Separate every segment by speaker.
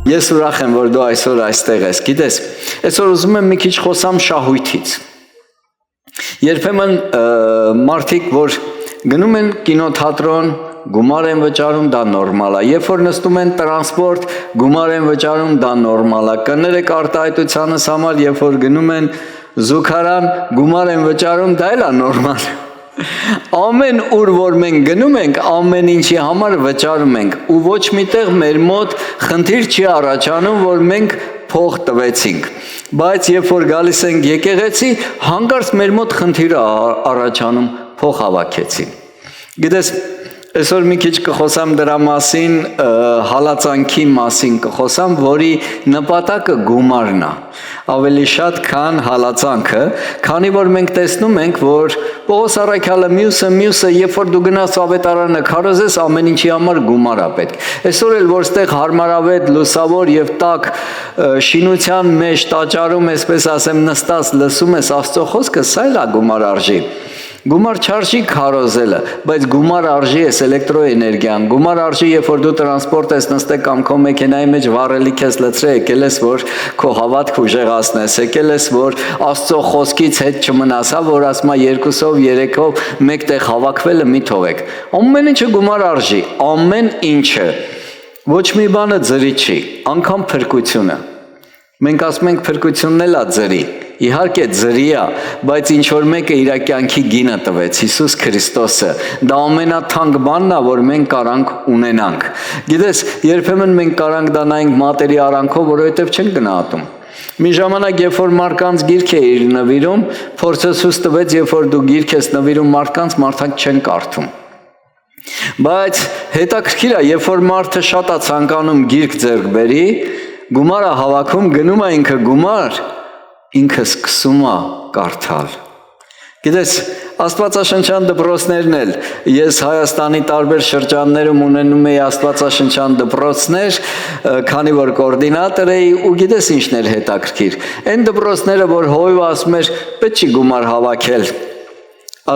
Speaker 1: Ես ուրախ եմ, որ դու այսօր այստեղ ես։ Գիտես, այսօր ուզում եմ մի քիչ խոսամ շահույթից։ Երբեմն մարդիկ, որ գնում են կինոթատրոն, գումար են վճարում, դա նորմալ է։ Երբ որ նստում են տրանսպորտ, գումար են վճարում, դա նորմալ է։ Կներեք արտահայտությանս համար, երբ որ գնում են զուգարան, գումար են վճարում, դա էլ է նորմալ։ Ամեն ուր որ մենք գնում ենք, ամեն ինչի համար վճարում ենք ու ոչ միտեղ մեր մոտ խնդիր չի առաջանում, որ մենք փող տվեցինք, բայց երբ որ գալիս ենք եկեղեցի, հանկարծ մեր մոտ խնդիր է առաջանում, փող հավաքեցին։ Գիտես, այսօր մի քիչ կխոսամ դրա մասին, հալածանքի մասին կխոսամ, որի նպատակը գումարն է, ավելի շատ քան հալածանքը, քանի որ մենք տեսնում ենք, որ Պողոս առաքյալը մյուսը, երբ որ դու գնաս ավետարանը քարոզես, ամեն ինչի համար գումար է պետք։ Այսօր էլ որ ստեղ հարմարավետ, լուսավոր եւ տաք շինության մեջ տաճարում, այսպես ասեմ, նստած լսում ես Աստծո խոսքը, սա էլ է գումար արժի։ Գումար չարժի քարոզելը, բայց գումար արժի է էլեկտրոէներգիան, գումար արժի, երբ որ դու տրանսպորտ ես նստել կամ քո մեքենայի մեջ վառելիք ես լցրել, եկել ես, որ քո հավատք ուժեղացնես, եկել ես, որ Աստծո խոսքից հետ չմնաս, որ ասма 2-ով, 3-ով մեկտեղ հավաքվելը մի թողեք։ Ամեն ինչը գումար արժի, ամեն ինչը, ոչ մի բանը ձրի չի, անգամ փրկությունը։ Մենք ասում ենք փրկությունն էլ է ձրի, իհարկե ձրի է, բայց ինչ որ մեկը իր կյանքի գինը տվեց, Հիսուս Քրիստոսը, դա ամենաթանկ բանն է, որ մենք կարանք ունենանք։ Գիտես, երբեմն մենք կարանք դա նայենք մատերի արանքով, որովհետև չենք գնահատում։ Մի ժամանակ, երբ որ մարդկանց գիրք էիր նվիրում, փորձը ցույց տվեց, երբ որ դու գիրք ես նվիրում մարդկանց, մարդիկ չեն կարդում։ Բայց հետաքրքիր է, երբ որ մարդը շատ է ցանկանում գիրք ձեռք բերի, գումարը հավաքում, գնում է ինքը գումար, ինքը սկսում է կարդալ։ Գիտես, աստվածաշնչյան դպրոցներն էլ, ես Հայաստանի տարբեր շրջաններում ունենում էի աստվածաշնչյան դպրոցներ, քանի որ կոորդինատոր էի, ու գիտես ինչն էր հետաքրքիր։ Այն դպրոցները, որ հովիվը ասում էր, պետք չի գումար հավաքել,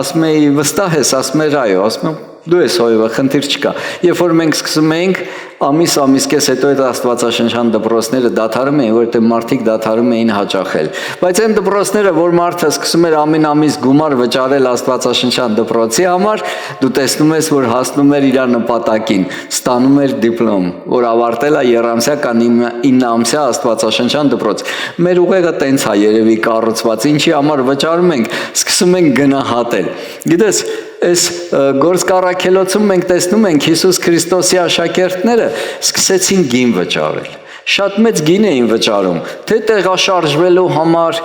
Speaker 1: ասում էի, վստահ ես, ասում էր, այո, ասում եմ, դու ես հովիվը, խնդիր չկա։ Երբ որ մենք սկսում էինք, ամիս կես հետո այդ աստվածաշնչյան դպրոցները դադարում էին, որովհետև մարդիկ դադարում էին հաճախել։ Բայց այն դպրոցները, որ մարդը սկսում էր ամեն ամիս գումար վճարել աստվածաշնչյան դպրոցի համար, դու տեսնում ես, որ հասնում էր իր նպատակին, ստանում էր դիպլոմ, որ ավարտել է երամսյա կամ 9-ամսյա աստվածաշնչյան դպրոց։ Մեր ուղեղը տենց է երևի կառուցված, ինչի համար վճարում ենք, սկսում ենք գնահատել։ Գիտես, այս գործ կառաքելոցում մենք տեսնում ենք Հիսուս Քրիստոսի աշակերտները սկսեցին գին վճարել, շատ մեծ գին էին վճարում, թե տեղաշարժվելու համար,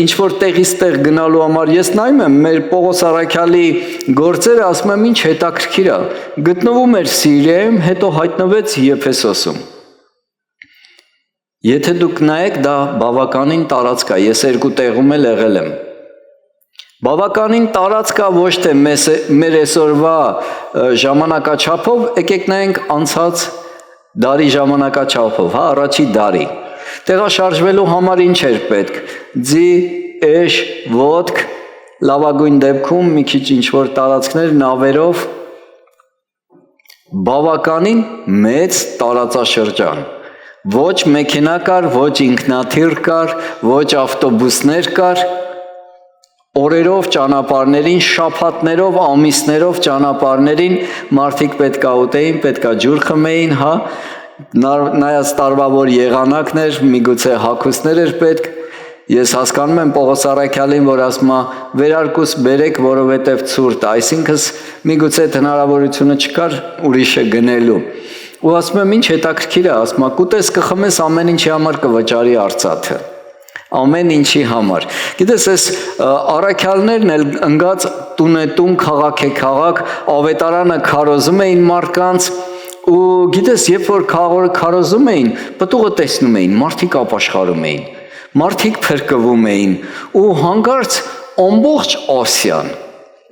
Speaker 1: ինչ որ տեղից տեղ գնալու համար, ես նայում եմ մեր Պողոս առաքյալի գործերը, ասում եմ ինչ հետաքրքիր է, գտնվում էր Սիրիայում, հետո հայտնվեց Եփեսոսում։ Եթե դուք նայեք, դա բավականին տարածք է, ես 2 տեղում էլ եղել եմ։ Բավականին տարածք է ոչ թե մեր այսօրվա ժամանակաչափով, եկեք նայենք անցած դարի ժամանակաչափով, առաջի դարի։ Տեղաշարժվելու համար ինչ էր պետք։ Ձի, էշ, ոտք, լավագույն դեպքում մի քիչ ինչ-որ տարածքներ նավերով, բավականին մեծ տարածաշրջան։ Ոչ մեքենա կար, ոչ ինքնաթիռ կար, ոչ ավտոբուսներ կար, օրերով ճանապարհներին, շաբաթներով, ամիսներով ճանապարհներին մարդիկ պետքա ուտեին, պետքա ջուր խմեին, հա, նայած տարվա որ եղանակներ, միգուցե հագուստներ էր պետք։ Ես հասկանում եմ Պողոս առաքյալին, որ ասում է վերարկուս բերեք, որովհետև ցուրտ, այսինքն միգուցե հնարավորությունը չկար ուրիշը գնելու։ Ու ասում եմ ինչ հետաքրքիր է, ասում է կուտես կխմես ամեն ինչի համար կվճարի արծաթը։ Ամեն ինչի համար։ Գիտես, այս առաքյալներն էլ ընկած տունետուն, քաղաք է քաղաք, ավետարանը քարոզում էին մարդկանց, ու գիտես, երբ որ քարոզում էին, պտուղը տեսնում էին, մարդիկ ապաշխարում էին, մարդիկ փրկվում էին, ու հանկարծ ամբողջ Ասիան,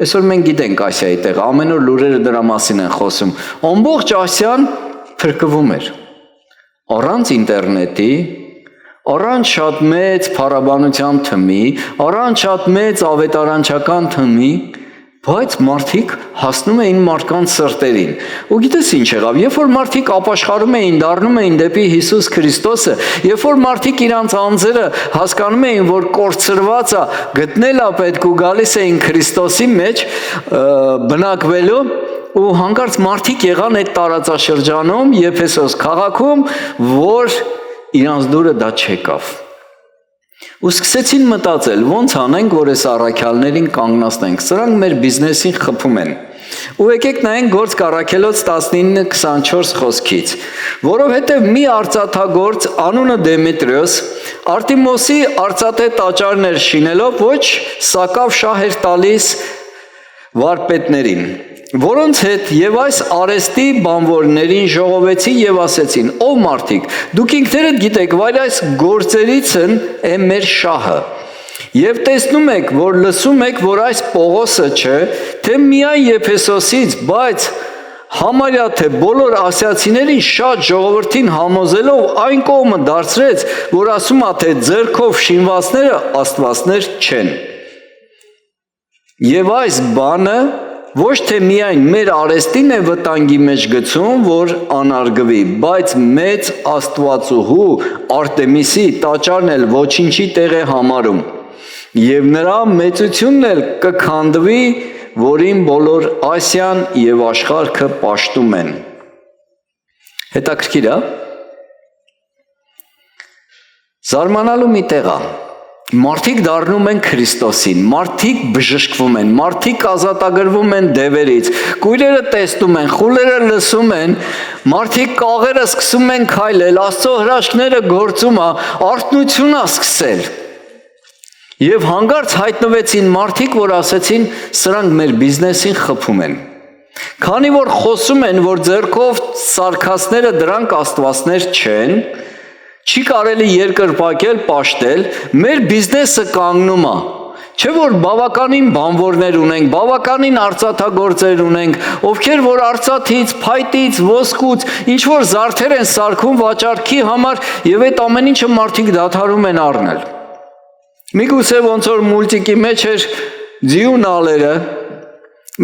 Speaker 1: այսօր մենք գիտենք Ասիայի տեղը, ամեն օր լուրերը դրա մասին են խոսում, ամբողջ Ասիան փրկվում էր, առանց ինտերնետի, առանց շատ մեծ փառաբանության թմի, առանց շատ մեծ ավետարանչական թմի, Բայց մարդիկ հասնում էին մարդկանց սրտերին։ Ու գիտես ինչ եղավ, երբ որ մարդիկ ապաշխարում էին, դառնում էին դեպի Հիսուս Քրիստոսը, երբ որ մարդիկ իրանց անձերը հասկանում էին, որ կորցրված է, գտնել է պետք ու գալիս էին Քրիստոսի մեջ բնակվելու, ու հանկարծ մարդիկ եղան այդ տարածաշրջանում Եփեսոս քաղաքում, որ իրանց դուրը դա չեկավ։ Ու սկսեցին մտածել, ոնց անենք, որ այս առաքյալներին կանգնացնենք, սրանք մեր բիզնեսին խփում են։ Ու եկեք նայենք Գործ Առաքելոց 19:24 խոսքից, որովհետև մի արծաթագործ անունը Դեմետրիոս Արտեմոսի արծաթե տաճարներ շինելով ոչ սակավ շահ էր տալիս վարպետներին, որոնց հետ եւ այս արեստի բանվորներին ժողովեցին եւ ասեցին. «Ով մարդիկ, դուք ինքներդ գիտեք, որ այս գործերից է մեր շահը։ Եվ տեսնում եք, որ լսում եք, որ այս Պողոսը չէ, թե միայն Եփեսոսից, բայց համարյա թե բոլոր ասիացիներին շատ ժողովրդին համոզելով այն կողմը դարձրեց, որ ասում է, թե ձեռքով շինվածները աստվածներ չեն։ Եվ այս բանը ոչ թե միայն մեր արեստին է վտանգի մեջ գցում, որ անարգվի, բայց մեծ Աստվածուհու Արտեմիսի տաճարն էլ ոչինչի տեղ է համարում, եւ նրա մեծությունն էլ կքանդվի, որին բոլոր Ասիան եւ աշխարհը պաշտում են»։ Հետաքրքիր է։ Զարմանալու մի տեղ է։ Մարդիկ դառնում են Քրիստոսին, մարդիկ բժշկվում են, մարդիկ ազատագրվում են դևերից, կույրերը տեսնում են, խուլերը լսում են, մարդիկ կաղերը սկսում են քայլել, Աստծո հրաշքները գործում է, արթնություն է սկսել։ Եվ հանկարծ հայտնվեցին մարդիկ, որ ասեցին, սրանք մեր բիզնեսին խփում են։ Քանի որ խոսում են, որ ձեռքով սարքածները դրանք աստվածներ չեն, չի կարելի երկրպագել, պաշտել, մեր բիզնեսը կանգնում է։ Չէ որ բավականին բանվորներ ունենք, բավականին արծաթագործեր ունենք, ովքեր որ արծաթից, փայտից, ոսկուց, ինչ որ զարդեր են սարքում վաճառքի համար, եւ այդ ամեն ինչը մարդիկ դադարում են առնել։ Միգուցե ոնց որ մուլտիկի մեջ էր ձիունալերը,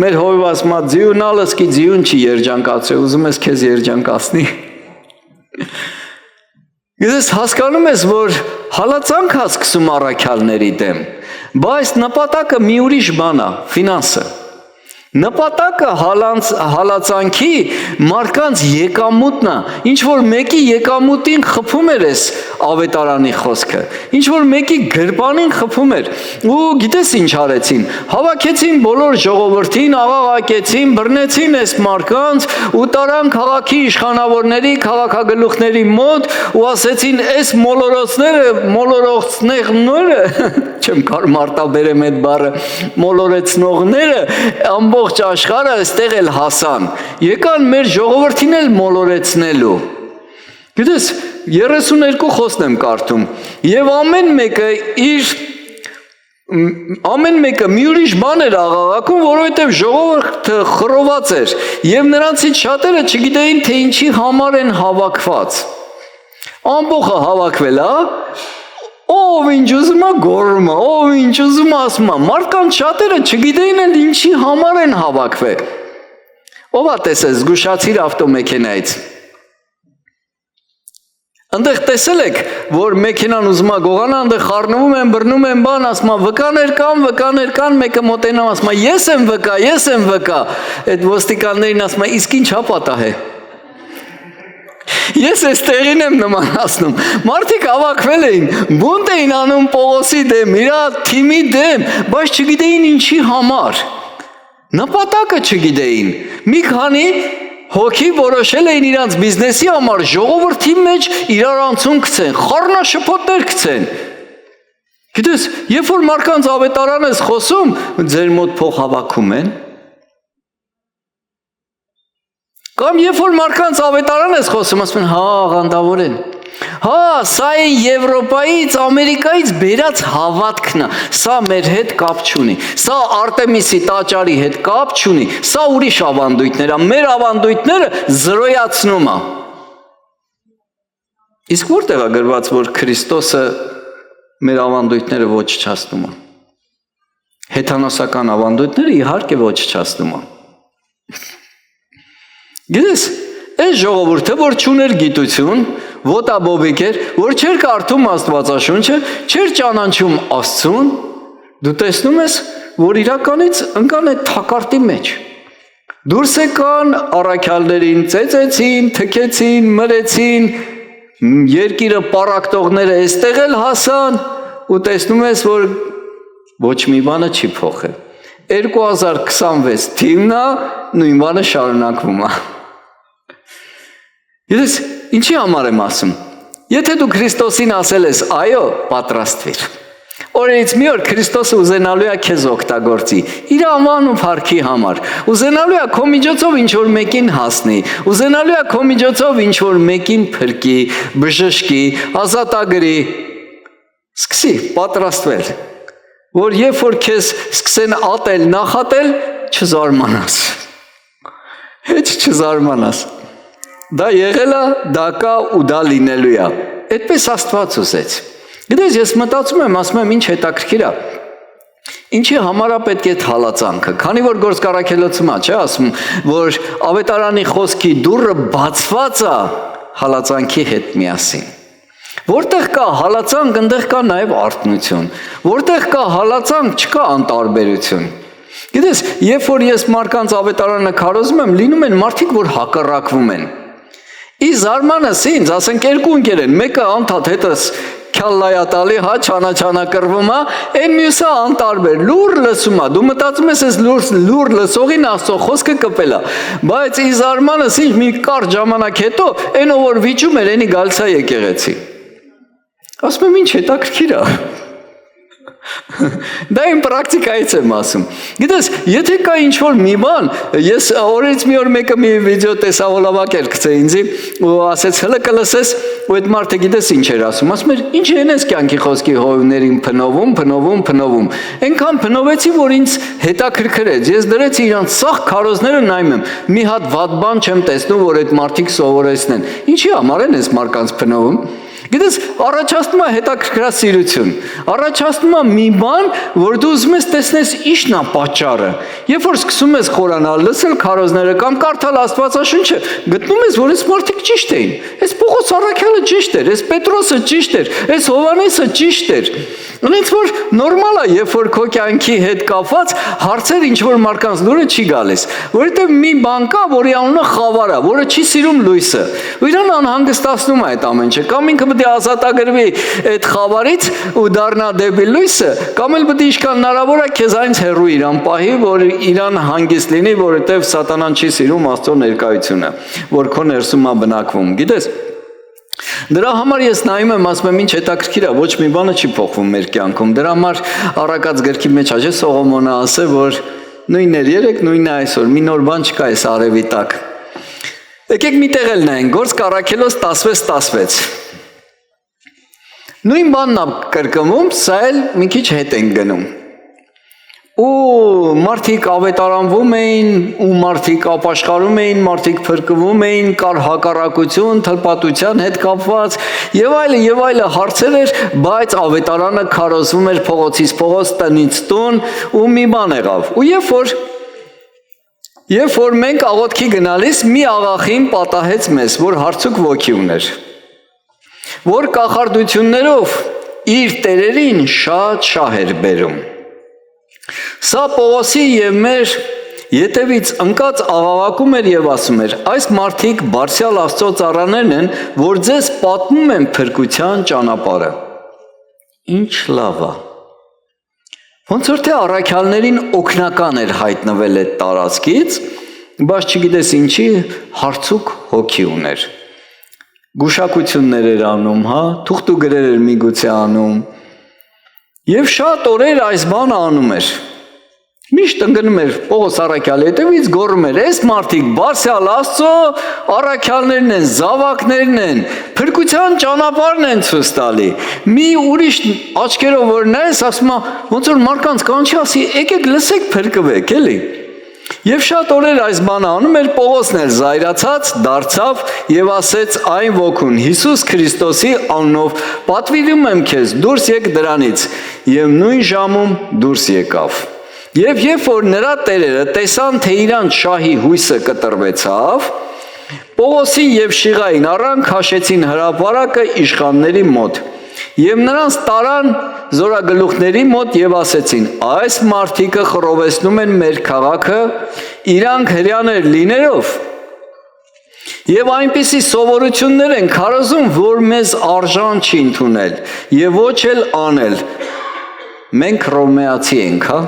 Speaker 1: մեր հովիվաս մա ձիունալը սկի ձիուն չի երջանկացրել, ուզում ես քեզ երջանկացնի։ Ես հասկանում ես, որ հալածանք է սկսում առաքյալների դեմ, բայց նպատակը մի ուրիշ բան է, ֆինանսը։ Նպատակը հալածանքի մարդկանց եկամուտն է, ինչ որ մեկի եկամուտին խփում էր այս ավետարանի խոսքը, ինչ որ մեկի գրպանին խփում էր, ու գիտես ինչ արեցին, հավաքեցին բոլոր ժողովրդին, աղաղակեցին, բռնեցին այս մարդկանց ու տարան քաղաքի իշխանավորների, քաղաքագլուխների մոտ ու ասեցին, այս մոլորոցները, չեմ կարող մարտաբերեմ այդ բառը, մոլորեցնողները ամբողջ աշխարհը այստեղ էլ հասան, եկան մեր ժողովրդին էլ մոլորեցնելու։ Գիտես, 32 խոսն եմ կարդում, եւ ամեն մեկը մի ուրիշ բան էր աղաղակում, որովհետև ժողովուրդը խռոված էր, եւ նրանցից շատերը չգիտեին, թե ինչի համար են հավաքված։ Ամբողջը հավաքվել է, ով ինչ ուզում է գոռում է, ով ինչ ուզում է ասում է, մարդկանց շատերը չգիտեին էլ ինչի համար են հավաքվել։ Ով է տեսել, զգուշացիր ավտոմեքենայից։ Այնտեղ տեսել եք, որ մեքենան ուզում է գողանա, այնտեղ խառնվում են, բռնում են, բան, ասում է, վկաներ կան, մեկը մոտենամ, ասում է, ես եմ վկա, այդ ոստիկաններին ասում է, իսկ ինչ հա պատահ է։ Ես այս տեղին եմ նմանացնում, մարդիկ հավաքվել էին, բունտ էին անում Պողոսի դեմ, իրա թիմի դեմ, բայց չգիտեին ինչի համար, նպատակը չգիտեին, մի քանի հոգի որոշել էին իրանց բիզնեսի համար ժողովրդի մեջ իրարանցում գցեն, խառնաշփոթներ գցեն։ Գիտես, երբ որ մարդկանց ավետարան ես խոսում, ձեր մոտ փող հավաքում են։ Կամ երբ որ մարդկանց ավետարան ես խոսում, ասում են, հա, աղանդավոր են։ Հա, սա է Եվրոպայից, Ամերիկայից բերած հավատքն է, սա մեր հետ կապ չունի, սա Արտեմիսի տաճարի հետ կապ չունի, սա ուրիշ ավանդույթներ է, մեր ավանդույթները զրոյացնում է։ Իսկ որտեղ է գրված, որ Քրիստոսը մեր ավանդույթները ոչնչացնում է։ հեթանոսական ավանդույթները իհարկե ոչնչացնում են։ Գիտես, այս ժողովուրդը, որ չուներ գիտություն, ոտաբոբիկ էր, որ չէր կարդում Աստվածաշունչը, չէր ճանաչում Աստծուն, դու տեսնում ես, որ իրականից ընկան այդ թակարդի մեջ։ Դուրս եկան առաքյալներին, ծեծեցին, թքեցին, մրեցին, երկիրը պառակտողները այստեղ էլ հասան, ու տեսնում ես, որ ոչ մի բանը չի փոխել։ 2026 թիվն է, նույն բանը շարունակվում է։ Ես ինչի համար եմ ասում։ Եթե դու Քրիստոսին ասել ես այո, պատրաստվիր։ Օրերից մի օր Քրիստոսը ուզենալու է քեզ օգտագործի իր անվան ու փառքի համար։ Ուզենալու է քո միջոցով ինչ-որ մեկին հասնի, ուզենալու է քո միջոցով ինչ-որ մեկին փրկի, բժշկի, ազատագրի։ Սկսի պատրաստվել, որ երբ որ քեզ սկսեն ատել, նախատել, չզարմանաս։ Հեչ չզարմանաս։ Դա եղել է, դա կա ու դա լինելու է։ Այդպես Աստված ուզեց։ Գիտես, ես մտածում եմ, ասում եմ, ինչ հետաքրքիր է։ Ինչի համար է պետք է այդ հալածանքը։ Քանի որ Գործք Առաքելոցում է, չէ՞ ասում, որ ավետարանի խոսքի դուռը բացված է հալածանքի հետ միասին։ Որտեղ կա հալածանք, այնտեղ կա նաև արթնություն։ Որտեղ կա հալածանք, չկա անտարբերություն։ Գիտես, երբ որ ես մարդկանց ավետարանը քարոզում եմ, լինում են մարդիկ, որ հակառակվում են։ Ի զարմանս ինձ, ասենք երկու ընկեր են, մեկը անդադ հետս քյալլայատալի, հա, չանա կռվում է, այն մյուսը անտարբեր, լուր լսում է, դու մտածում ես այս լուր լսողին Աստծո խոսքը կպել է, բայց ի զարմանս ինձ մի կարճ ժամանակ հետո, այն ով որ վիճում էր, այնի գալիս է եկեղեցի։ Ասում եմ, ինչ հետաքրքիր է։ Դա իմ պրակտիկայից եմ ասում։ Գիտես, եթե կա ինչ-որ մի բան, ես օրերից մի օր մեկը մի վիդեո տեսա, հոլավակ էր գցե ինձի, ու ասեց, հլը կլսես, ու այդ մարդը գիտես ինչ էր ասում, ասում էր, ինչ են ես կյանքի խոսքի հովիվներին փնովում, այնքան փնովեցի, որ ինձ հետաքրքրեց, ես դրեցի իրանց սաղ քարոզները նայում եմ, մի հատ վատ բան չեմ տեսնում, որ այդ մարդիկ սովորեցնեն, ինչի համար են ես մարկանց փնովում։ Գիտես, առաջացնում է հետաքրքրասիրություն, առաջացնում է մի բան, որ դու ուզում ես տեսնես ինչն է պատճառը։ Երբ որ սկսում ես խորանալ, լսել քարոզները կամ կարդալ Աստվածաշունչը, գտնում ես, որ այս մարդիկ ճիշտ էին։ Այս Պողոս առաքյալը ճիշտ էր, այս Պետրոսը ճիշտ էր, այս Հովհաննեսը ճիշտ էր։ Ունենց որ նորմալ է, երբ որ քո կյանքի հետ կապված հարցեր ինչ որ մարդկանց դուրը չի գալիս, որովհետև մի բան կա, որի անունը խավար է, որը չի սիրում լույսը։ Ու իրան անհանգստացնում է այդ ամեն ինչը, կամ ինքը պետք է ազատագրվի այդ խավարից ու դառնա դեպի լույսը, կամ էլ պետք է ինչքան հնարավոր է քեզ այնց հեռու իրան պահի, որ իրան հանգիստ լինի, որովհետև սատանան չի սիրում Աստծո ներկայությունը, որ քո ներսում է բնակվում, գիտես։ Դրա համար ես նայում եմ, ասում եմ, ինչ հետաքրքիր է, ոչ մի բանը չի փոխվում մեր կյանքում։ Դրա համար առակած գրքի մեջ է Սողոմոնը ասել, որ նույնն էր երեք, նույնն է այսօր, մի նոր բան չկա այս արևի տակ։ Եկեք մի տեղ էլ նայենք, Գործք Առաքելոց 16:16։ Նույն բանն է կրկնվում, սա էլ մի քիչ հետ են գնում։ Ու մարդիկ ավետարանվում էին, ու մարդիկ ապաշխարում էին, մարդիկ փրկվում էին, կար հակառակություն, թլպատության հետ կապված, եւ այլը հարցեր էր, բայց ավետարանը քարոզվում էր փողոցից փողոց, տնից տուն, ու մի բան եղավ։ Ու երբ որ մենք աղոթքի գնալիս, մի աղախին պատահեց մեզ, որ հարցուկ ոգի ուներ, որ կախարդություններով իր տերերին շատ շահ էր բերում։ Սա Պողոսի և մեր ետևից ընկած աղաղակում էր և ասում էր, այս մարդիկ բարձյալ Աստծո ծառաներն են, որ ձեզ պատմում են փրկության ճանապարհը։ Ինչ լավ է։ Ոնց որ թե առաքյալներին օգնական էր հայտնվել այդ տարածքից, բայց չգիտես ինչի հարցուկ հոգի ուներ։ Գուշակություններ էր անում, հա, թուղթուգրեր էր միգուցե անում։ Եվ շատ օրեր այս բանը անում էր։ Միշտ ընկնում էր Պողոս առաքյալի հետևից գոռում էր, այս մարդիկ բարձյալ Աստծո առաքյալներն են, զավակներն են, փրկության ճանապարհն են ցույց տալի։ Մի ուրիշ աչքերով որ նայես, ասում է, ոնց որ մարկանց կանչի ասի, եկեք լսեք փրկվեք, էլի։ Եվ շատ օրեր այս բանը անում էր, Պողոսն էր զայրացած, դարձավ եւ ասեց այն ոգուն Հիսուս Քրիստոսի անունով պատվիրում եմ քեզ դուրս եկ դրանից եւ նույն ժամում դուրս եկավ։ Եվ երբ որ նրա տերերը տեսան, թե իրանց շահի հույսը կտրվեցավ, Պողոսին եւ Շիղային առան քաշեցին հրապարակը իշխանների մոտ եւ նրանց տարան զորագլուխների մոտ եւ ասեցին. այս մարդիկը խռովեցնում են մեր քաղաքը իրանք հрьяաներ լինելով եւ այնպիսի սովորություններ են քարոզում, որ մեզ արժան չի ընդունել եւ ոչ էլ անել։ Մենք հռոմեացի ենք, հա։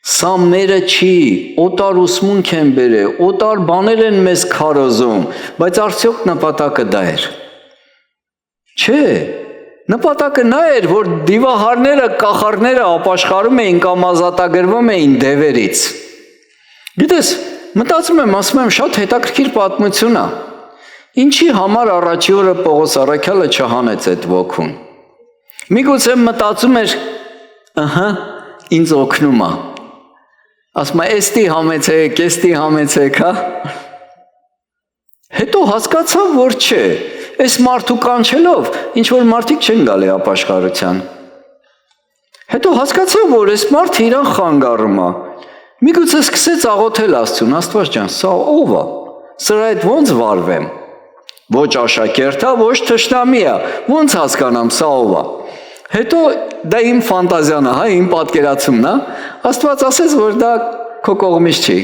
Speaker 1: Սա մերը չի, օտար ուսմունք են բերել, օտար բաներ են մեզ քարոզում, բայց արդյոք նպատակը դա էր։ Չէ, նպատակը նա էր, որ դիվահարները, կախարները ապաշխարում էին կամ ազատագրվում էին դևերից։ Գիտես, մտածում եմ, ասում եմ, շատ հետաքրքիր պատմություն է։ Ինչի համար առաջի օրը Պողոս առաքյալը չհանեց այդ ոգուն։ Միգուցե մտածում էր, ըհը, ինձ օգնում է։ Ասում է, էստի համեցեք, էստի համեցեք, հա։ Հետո հասկացավ, որ չէ, այս մարդու կանչելով, ինչ որ մարդիկ չեն գալի ապաշխարության։ Հետո հասկացավ, որ այս մարդը իրան խանգարում է։ Միգուցե սկսեց աղոթել Աստծուն, Աստված ջան, սա ով է։ Սրա հետ ոնց վարվեմ։ Ոչ աշակերտ է, ոչ թշնամի է։ Ոնց հասկանամ, սա ով է։ Հետո դա իմ ֆանտազիան է, հա, իմ պատկերացումն է։ Աստված ասեց, որ դա քո կողմից չի։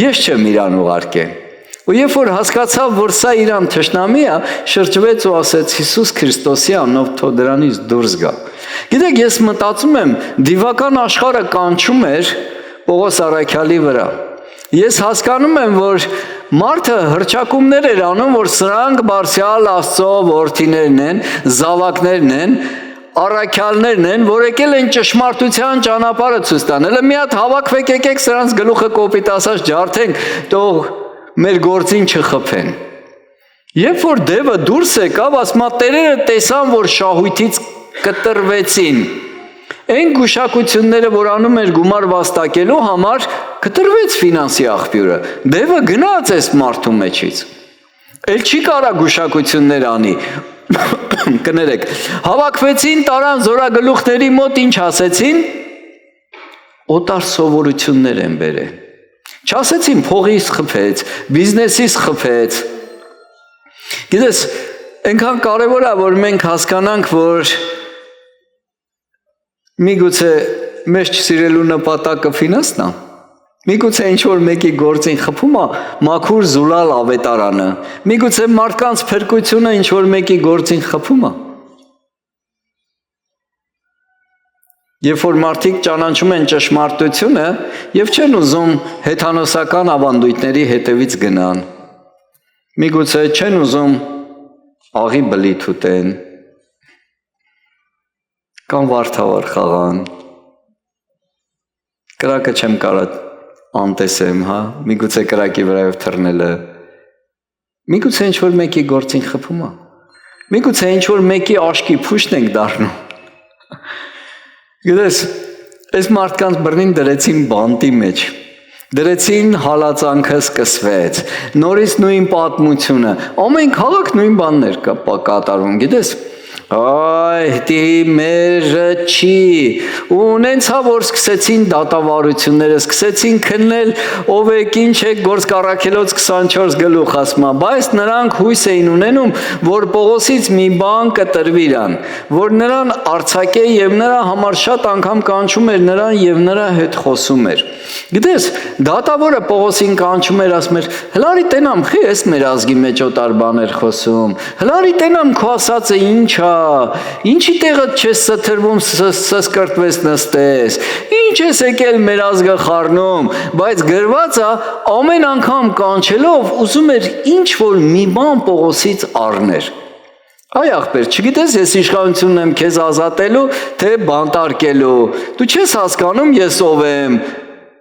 Speaker 1: Ես չեմ իրան ուղարկել։ Ու երբ որ հասկացավ, որ սա իրան թշնամի է, շրջվեց ու ասեց. Հիսուս Քրիստոսի անով թող դրանից դուրս գա։ Գիտեք, ես մտածում եմ, դիվական աշխարհը կանչում էր Պողոս առաքյալի վրա։ Ես հասկանում եմ, որ մարդը հռչակումներ էր անում, որ սրանք բարձրյալ Աստծո որդիներն են, զավակներն են, առաքյալներն են, որ եկել են ճշմարտության ճանապարհը ցույց տան։ Հələ մի հատ հավաքվեք, եկեք սրանց գլուխը կոպիտ ասած ջարդենք, թող մեր գործին չխփեն։ Երբ որ դևը դուրս եկավ, ասма տերերը տեսան, որ շահույթից կտրվեցին։ Այն գուշակությունները, որ անում էր գումար վաստակելու համար, կտրվեց ֆինանսի աղբյուրը։ Դևը գնաց այս մարդու մեջից։ Էլ չի կարա գուշակություններ անի։ Կներեք, հավաքվեցին, տարան զորագլուխների մոտ, ինչ ասեցին, օտար սովորություններ են բերել։ Չասեցին փողից խփեց, բիզնեսից խփեց։ Գիտես, այնքան կարևոր է, որ մենք հասկանանք, որ միգուցե մեզ չսիրելու նպատակը ֆինանսն է։ Միգուցե ինչ-որ մեկի գործին խփում է մաքուր զուլալ ավետարանը։ Միգուցե մարդկանց փրկությունը ինչ-որ մեկի գործին խփում է։ Երբ որ մարդիկ ճանաչում են ճշմարտությունը եւ չեն ուզում հեթանոսական ավանդույթների հետևից գնան, միգուցե չեն ուզում աղի բլիթ ուտեն կամ վարդավար խաղան, կրակը չեմ կարա անտեսեմ, հա, միգուցե կրակի վրայով թռնելը, միգուցե ինչ-որ մեկի գործին խփում է, միգուցե ինչ-որ մեկի աշկի փուշն ենք դառնում։ Գիտես, այս մարդկանց բռնին դրեցին բանտի մեջ, դրեցին հալածանքը սկսվեց, նորից նույն պատմությունը, ամեն քաղաք նույն բաններ կատարում, գիտես, դի մերը չի, ունենցա, որ սկսեցին դատավարությունները, սկսեցին քննել, ով եք, ինչ եք, գործ կառաքելոց 24 գլուխ ասմա, բայց նրանք հույս էին ունենում, որ Պողոսից մի բան կտրվի իրան, որ նրան արձակե եւ նրա համար շատ անգամ կանչում էր նրան եւ նրա հետ խոսում էր։ Գիտես, դատավորը Պողոսին կանչում էր, ասում էր, հլարի տենամ, խի ես մեր ազգի մեջ օտար բաներ խոսում, հլարի տենամ քո ասածը ինչ է, ինչի տեղը չես սթրվում, սսկրտվես նստես, ինչ ես եկել մեր ազգը խառնում, բայց գրվածը ամեն անգամ կանչելով ուզում էր ինչ որ մի բան Պողոսից առներ։ Այ ախպեր, չգիտես ես իշխանությունն եմ քեզ ազատելու, թե բանտարկելու, դու չես հասկանում ես ով եմ։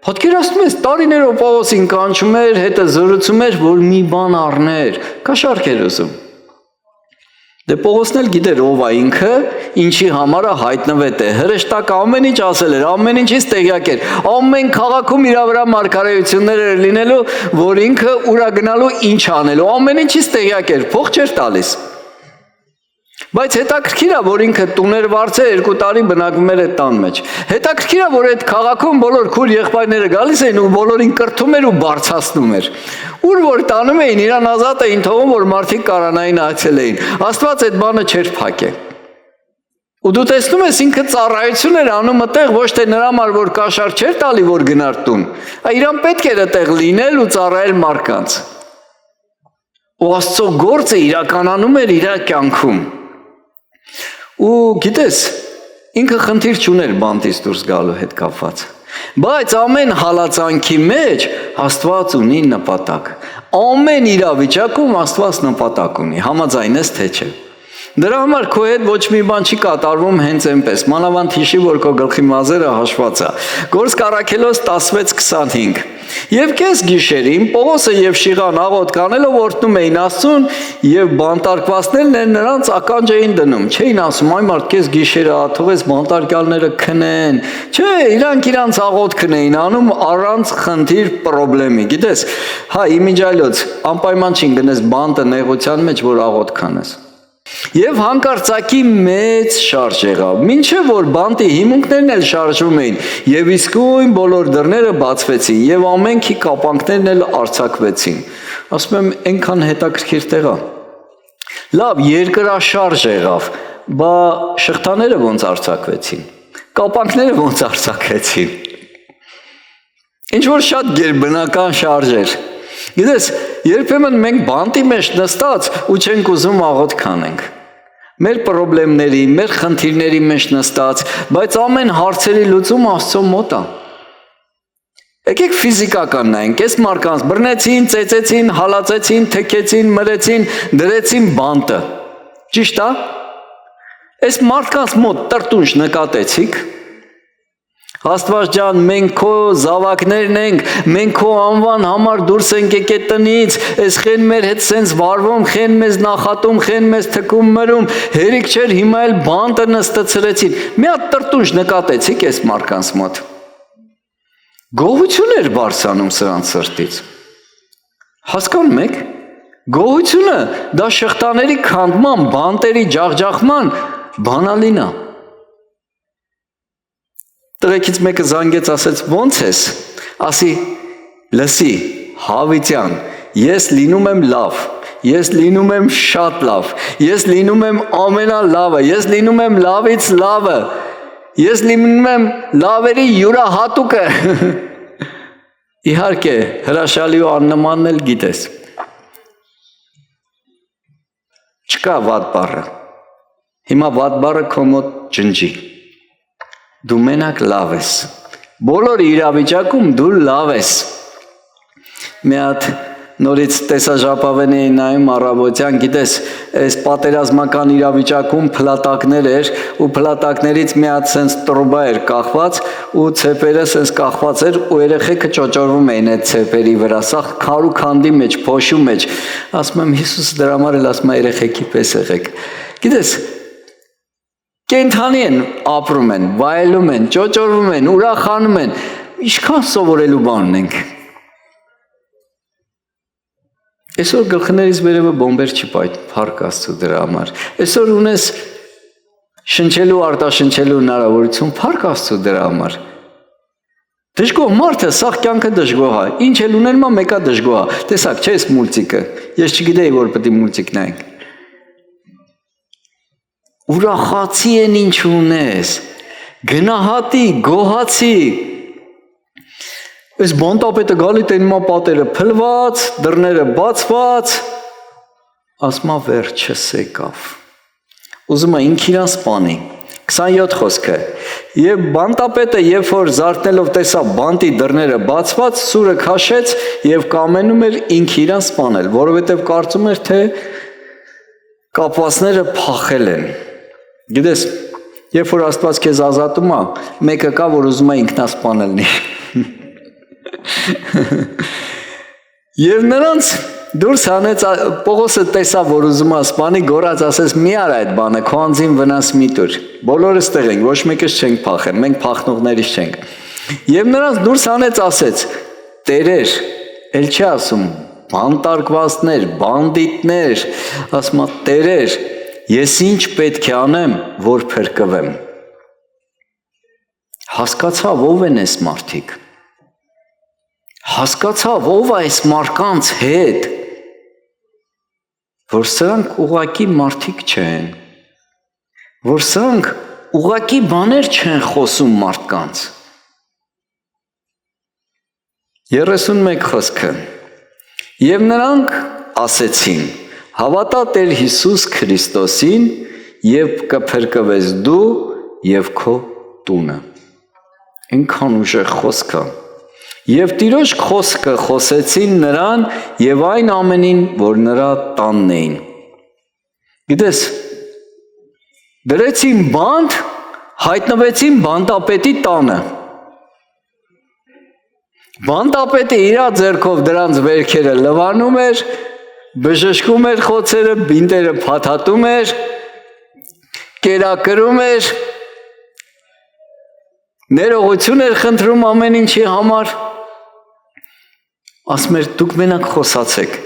Speaker 1: Պատկերացնում ես, տարիներով Պողոսին կանչում էր, հետը զրուցում էր, որ մի բան առներ, կաշառք էր ուզում։ Դե Պողոսն էլ գիտեր ով է ինքը, ինչի համար հայտնվեց է, հրեշտակը ամեն ինչ ասել էր, ամեն ինչից տեղյակ էր, ամեն քաղաքում իր վրա մարգարեություններ էր լինելու, որ ինքը ուրա գնալու ինչ անելու, ամեն ինչից տեղյակ էր, փող չէր տալիս։ Բայց հետաքրքիր է, որ ինքը տուներ վարձել 2 տարի բնակվում էր այդ տան մեջ։ Հետաքրքիր է, որ այդ քաղաքում բոլոր քուր եղբայրները գալիս էին ու բոլորին կրթում էր ու բարձրացնում էր։ Ուր որ տանում էին, իրան ազատ էին թողում, որ մարդիկ կարանային այցելեին։ Աստված այդ բանը չէր փակել։ Ու դու տեսնում ես ինքը ծառայություն էր անում այդտեղ ոչ թե նրա համար որ կաշառ չէր տալի որ գնար տուն, այլ իրան պետք էր այդտեղ լինել ու ծառայել մարդկանց։ Ու Աստծո գործը իրականանում էր իր կյանքում։ Ու գիտես, ինքը խնդիր չուներ բանտից դուրս գալու հետ կապված։ Բայց ամեն հալածանքի մեջ Աստված ունի նպատակ։ Ամեն իրավիճակում Աստված նպատակ ունի, համաձայն ես թե չէ։ Դրա համար քո հետ ոչ մի բան չի կատարվում հենց այնպես, մանավանդ հիշի, որ քո գլխի մազերը հաշված է։ Գործք Առաքելոց 16:25։ Եվ կես գիշերին Պողոսը եւ Շիղան աղոթք անելով օրհնում էին Աստծուն եւ բանտարկվածներն նրանց ականջ էին դնում։ Չէին ասում, այ մարդ կես գիշերը թողես բանտարկյալները քնեն։ Չէ, իրանք աղոթքն էին անում առանց խնդիր խնդրեմի։ Գիտես, հա, իմիջայլոց անպայման չի գնես բանտը նեղության մեջ, որ աղոթք անես։ Եվ հանկարծակի մեծ շարժ եղավ, մինչև որ բանտի հիմունքներն էլ շարժվում էին, եւ իսկույն բոլոր դռները բացվեցին, եւ ամենքի կապանքներն էլ արձակվեցին։ Ասում եմ, այնքան հետաքրքիր տեղ է։ Լավ, երկրաշարժ եղավ, բա շղթաները ոնց արձակվեցին, կապանքները ոնց արձակվեցին։ Ինչ որ շատ գերբնական շարժ էր։ Գիտես, երբեմն մենք բանտի մեջ նստած ու չենք ուզում աղոթք անենք։ Մեր խնդիրների, մեր խնդիրների մեջ նստած, բայց ամեն հարցերի լուծումը Աստծո մոտ է։ Եկեք ֆիզիկական նայենք, այս մարդկանց բռնեցին, ծեծեցին, հալածեցին, թեքեցին, մրեցին, դրեցին բանտը։ Ճիշտ է։ Այս մարդկանց մոտ տրտունջ նկատեցիք։ Աստված ջան, մենք քո զավակներն ենք, մենք քո անվան համար դուրս ենք եկել տնից, այս խեն մեր հետ սենց վարվում, խեն մեզ նախատում, խեն մեզ թքում մրում, հերիք չէր հիմա էլ բանտը նստեցրեցին։ Մի հատ տրտունջ նկատեցիք այս մարդկանց մոտ։ Գոհություն էր բարձրանում սրանց սրտից։ Հասկանում եք։ Գոհությունը դա շղթաների քանդման, բանտերի ջախջախման բանալին է։ Տղեկից մեկը զանգեց, ասեց, ո՞նց ես, ասի, լսի, Հավիտյան, ես լինում եմ լավ, ես լինում եմ շատ լավ, ես լինում եմ ամենալավը, ես լինում եմ լավից լավը, ես լինում եմ լավերի յուրահատուկը։ Իհարկե, հրաշալի ու աննմանն էլ գիտես։ Չկա վատ բառը, հիմա վատ բառը քո մոտ ջնջի։ Դու մենակ լավ ես, բոլոր իրավիճակում դու լավ ես։ Մի հատ նորից տեսաժապավեն էին նայում առավոտյան, գիտես, այս պատերազմական իրավիճակում փլատակներ էր ու փլատակներից մի հատ սենց տրուբա էր կախված ու ցեպերը սենց կախված էր ու երեխեքը ճոճորվում էին այդ ցեպերի վրա, սա քարու քանդի մեջ, փոշու մեջ։ Ասում եմ Հիսուս դրա համար էլ ասում է երեխեքի պես եղեք։ Գիտես, կենդանի են, ապրում են, վայելում են, ճոճորվում են, ուրախանում են, ինչքան սովորելու բան ունենք։ Այսօր գլխներից վերևը բոմբեր չի փառք Աստծո դրա համար։ Այսօր ունես շնչելու, արտաշնչելու հնարավորություն, փառք Աստծո դրա համար։ Դժգոհ մարդը, սաղ կյանքը դժգոհ է, ինչ էլ ունենմա մեկա դժգոհ է։ Տեսակ, չէ՞ այս մուլտիկը, ես չգիտեի, որ պետք է մուլտիկ նայենք։ Ուրախացի են ինչ ունես, գնահատի, գոհացի։ Այս բանտապետը գալի տենումա պատերը փլված, դռները բացված, ասմա վերջս եկավ։ Ուզում է ինք իրան սպանի, 27 խոսքը, և բանտապետը երբ որ զարթնելով տեսավ բանտի դռները բացված, սուրը քաշեց և կամենում էր ինք իրան սպանել, որովհետև կարծում էր, թե կապվածները փախել են։ Գիտես, երբ որ Աստված քեզ ազատում է, մեկը կա, որ ուզում է ինքնասպանելնի։ Եվ նրանց դուրս հանեց, Պողոսը տեսավ, որ ուզում է սպանի, գոռաց, ասեց, մի արա այդ բանը, քո անձին վնաս մի տուր։ Բոլորս տեղ ենք, ոչ մեկս չենք փախել, մենք փախնողներից չենք։ Եվ նրանց դուրս հանեց, ասեց, տերեր, էլ չի ասում, բանտարկվածներ, բանդիտներ, ասում է, տերեր, ես ինչ պետք է անեմ, որ փրկվեմ։ Հասկացավ ով են այս մարդիկ։ Հասկացավ ով է այս մարդկանց հետ, որ սրանք ուղղակի մարդիկ չեն, որ սրանք ուղղակի բաներ չեն խոսում մարդկանց։ 31 խոսքը։ Եվ նրանք ասեցին. հավատա Տեր Հիսուս Քրիստոսին, եւ կփրկվես դու եւ քո տունը։ Ինքան ուժեղ խոսքը։ Եվ Տիրոջ խոսքը խոսեցին նրան եւ այն ամենին, որ նրա տանն էին։ Գիտես, դրեցին բանտ, հայտնվեցին բանտապետի տանը։ Բանտապետը իր ձեռքով դրանց վերքերը լվանում էր, բժշկում էր խոցերը, բինտերը փաթաթում էր, կերակրում էր, ներողություն էր խնդրում ամեն ինչի համար։ Ասում էր դուք մենակ խոսացեք,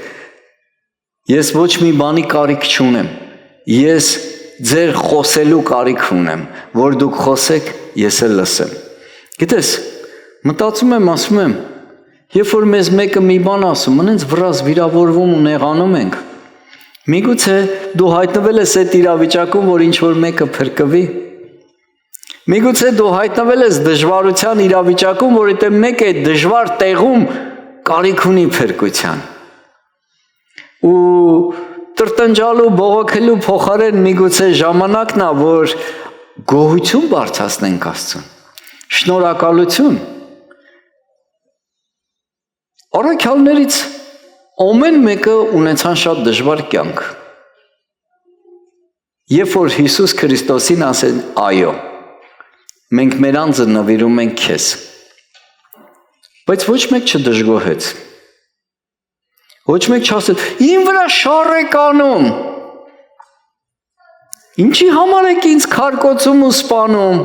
Speaker 1: ես ոչ մի բանի կարիք չունեմ, ես ձեր խոսելու կարիք ունեմ, որ դուք խոսեք, ես էլ լսեմ։ Գիտես, մտածում եմ, ասում եմ, երբ որ մեզ մեկը մի բան ասում, ինձ վրաս վիրավորվում ու նեղանում ենք, միգուցե դու հայտնվել ես այդ իրավիճակում, որ ինչ-որ մեկը փրկվի, միգուցե դու հայտնվել ես դժվարության իրավիճակում, որ այդ մեկը այդ դժվար տեղում կարիք ունի փրկության։ Ու տրտնջալու, բողոքելու փոխարեն միգուցե ժամանակն է, որ գոհություն բարձրացնենք Աստծուն, շնորհակալություն։ Առաքյալներից ամեն մեկը ունեցան շատ դժվար կյանք։ Երբ որ Հիսուս Քրիստոսին ասեն այո, մենք մեր անձը նվիրում ենք քեզ, բայց ոչ մեկ չդժգոհեց։ Ոչ մեկ չասել, իմ վրա շառ եք անում, ինչի համար եք ինձ քարկոծում ու սպանում,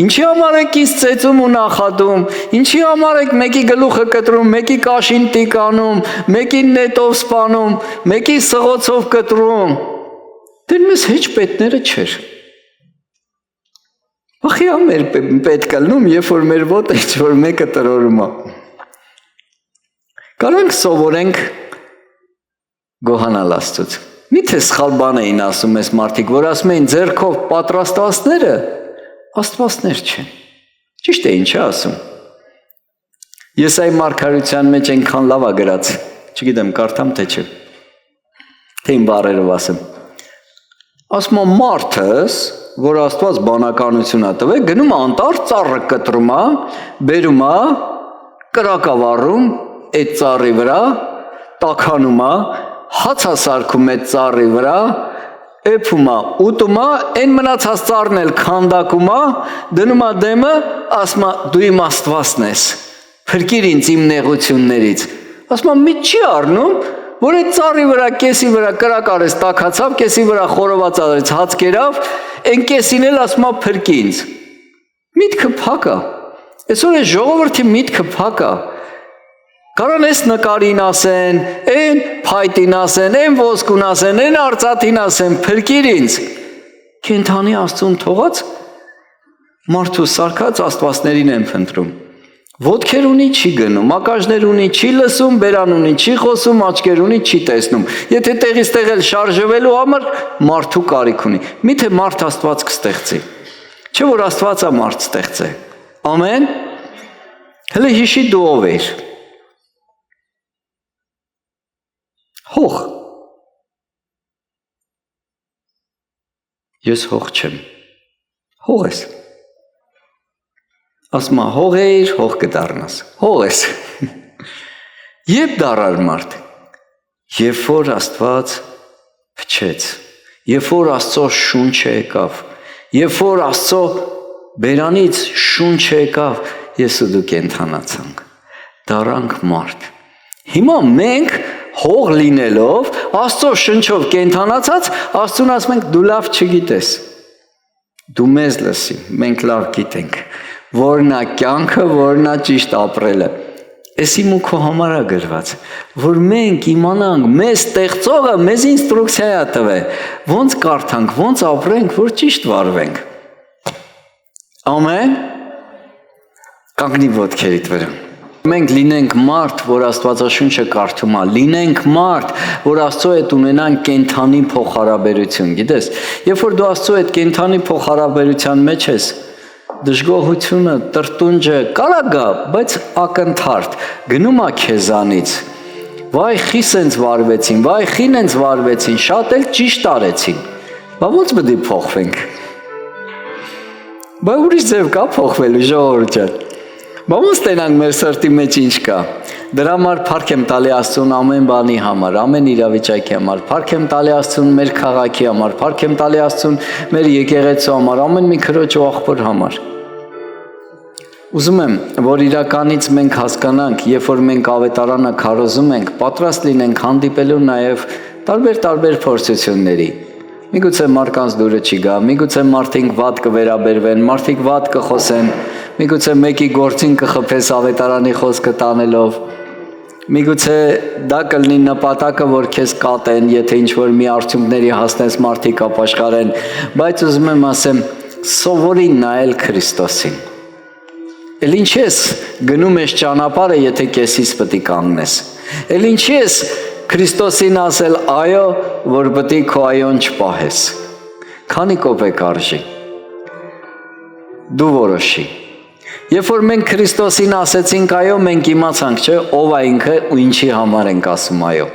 Speaker 1: ինչի համար եք ինձ ծեծում ու նախատում, ինչի համար եք մեկի գլուխը կտրում, մեկի կաշին տիկ անում, մեկին նետով սպանում, մեկի սղոցով կտրում։ Դեն մեզ հեչ պետները չէր։ Ախի ամեր պետք ալնում, երբ որ մեր ոտը ինչ-որ մեկը տրորում է։ Կարանք սովորենք գոհանալ Աստծուց։ Միթե սխալ բան էին ասում այս մարդիկ, որ ասում էին ձեռքով պատրաստվածները աստվածներ չեն։ Ճիշտ է, ինչ է ասում։ Եսայի մարգարեության մեջ այնքան լավ է գրած, չգիտեմ, կարդամ թե չէ։ Թե իմ բառերով ասեմ։ Ասում է մարդս, որ Աստված բանականություն է տվել, գնում է անտառ, ծառը կտրում է, բերում է, կրակավառում այդ ծառի վրա, տաքանում է, հաց է սարքում այդ ծառի վրա, էփում է, ուտում է, այն մնացած ծառն էլ քանդակում է, դնում է դեմը, ասում է դու իմ Աստվածն ես, փրկիր ինձ իմ նեղություններից։ Ասում է մի չի առնում, որ այդ ծառի վրա, կեսի վրա կրակ արեց, տաքացավ, կեսի վրա խորոված արեց, հաց կերավ, այն կեսին էլ ասում է փրկի ինձ։ Միտքը փակ է։ Այսօր այս ժողովրդի միտքը փակ է։ Կարան այս նկարին ասեն, այն փայտին ասեն, այն ոսկուն ասեն, այն արծաթին ասեն, փրկիր ինձ։ Կենդանի Աստծուն թողած մարդու սարքած աստվածներին են փնտրում։ Ոտքեր ունի չի գնում, ակաժներ ունի չի լսում, բերան ունի չի խոսում, աչքեր ունի չի տեսնում։ Եթե տեղից տեղ էլ շարժվելու համար մարդու կարիք ունի։ Միթե մարդ Աստված կստեղծի։ Չէ՞ որ Աստվածը մարդ ստեղծե։ Ամեն։ Հələ հիշի դու ով ես։ Հող։ Ես հող չեմ։ Հող ես։ Ասում է հող էիր, հող կդառնաս։ Հող ես։ Երբ դառար մարդ։ Երբ որ Աստված փչեց, երբ որ Աստծո շունչը եկավ, երբ որ Աստծո բերանից շունչը եկավ, ես ու դու կենդանացանք։ Դառանք մարդ։ Հիմա մենք հող լինելով, Աստծո շնչով կենդանացած, Աստծուն ասում ենք դու լավ չգիտես։ Դու մեզ լսի, մենք լավ գիտենք։ Որն է կյանքը, որն է ճիշտ ապրելը։ Էս իմ ու քո համար է գրված, որ մենք իմանանք, մեզ ստեղծողը մեզ ինստրուկցիա է տվել, ոնց կարդանք, ոնց ապրենք, որ ճիշտ վարվենք։ Ամեն։ Կանգնի ոտքերիդ վրա։ Մենք լինենք մարդ, որ Աստվածաշունչը կարդում է, լինենք մարդ, որ Աստծո հետ ունենանք կենթանի փոխհարաբերություն, գիտես, երբ որ դու Աստծո հետ կենթանի փոխհարաբերության մեջ ես, դժգոհությունը, տրտունջը կարա գա, բայց ակնթարթ գնում է քեզանից։ Վայ, խի սենց վարվեցին, վայ, խին ենց վարվեցին, շատ էլ ճիշտ արեցին։ Բա ո՞նց պետք է փոխվենք։ Բա ուրիշ ձև կա փոխվելու ժողովուրդ ջան։ Բա ո՞նց տենանք մեր սրտի մեջ ինչ կա։ Դրա համար փառք եմ տալի Աստծուն ամեն բանի համար, ամեն իրավիճակի համար, փառք եմ տալի Աստծուն մեր քաղաքի համար, փառք եմ տալի Աստծուն մեր եկեղեցու համար, ամեն մի քրոջ ու աղբոր համար։ Ուզում եմ, որ իրականից մենք հասկանանք, երբ որ մենք ավետարանը քարոզում ենք, պատրաստ լինենք հանդիպելու նաև տարբեր փորձությունների։ Միգուցե մարդկանց դուրը չի գա, միգուցե մարդիկ վատ կվերաբերվեն, մարդիկ վատ կխոսեն, միգուցե մեկի գործին կխփես ավետարանի խոսքը տանելով, միգուցե դա կլինի նպատակը, որ քեզ կատեն, եթե ինչ-որ մի արդյունքների հասնես մարդիկ ապաշխարեն, բայց ուզում եմ ասեմ, սովորի նայել Քրիստոսին։ Էլ ինչի ես գնում ես ճանապարհը, եթե կեսից պետք է կանգնես։ Էլ ինչի ես Քրիստոսին ասել այո, որ պետք է քո այոն չպահես։ Քանի կոպեկ արժի։ Դու որոշի։ Երբ որ մենք Քրիստոսին ասեցինք այո, մենք իմացանք, չէ, ով է ինքը ու ինչի համար ենք ասում այո։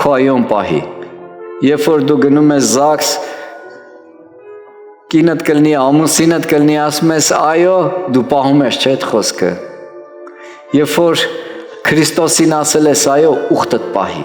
Speaker 1: Քո այոն պահի։ Երբ որ դու գնում ես ԶԱԳՍ, կինդ կլնի, ամուսինդ կլնի, ասում ես այո, դու պահում ես, չէ, այդ խոսքը։ Երբ որ Քրիստոսին ասել ես այո, ուխտդ պահի։